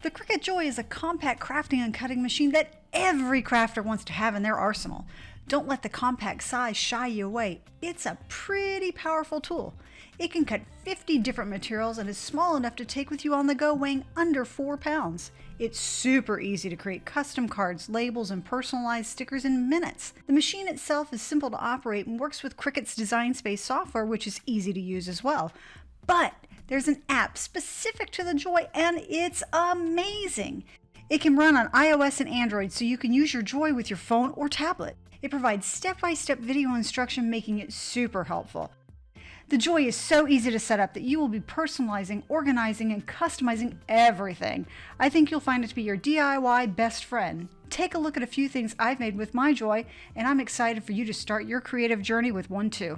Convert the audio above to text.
The Cricut Joy is a compact crafting and cutting machine that every crafter wants to have in their arsenal. Don't let the compact size shy you away. It's a pretty powerful tool. It can cut 50 different materials and is small enough to take with you on the go, weighing under 4 pounds. It's super easy to create custom cards, labels, and personalized stickers in minutes. The machine itself is simple to operate and works with Cricut's Design Space software, which is easy to use as well. But there's an app specific to the Joy, and it's amazing. It can run on iOS and Android, so you can use your Joy with your phone or tablet. It provides step-by-step video instruction, making it super helpful. The Joy is so easy to set up that you will be personalizing, organizing, and customizing everything. I think you'll find it to be your DIY best friend. Take a look at a few things I've made with my Joy, and I'm excited for you to start your creative journey with one too.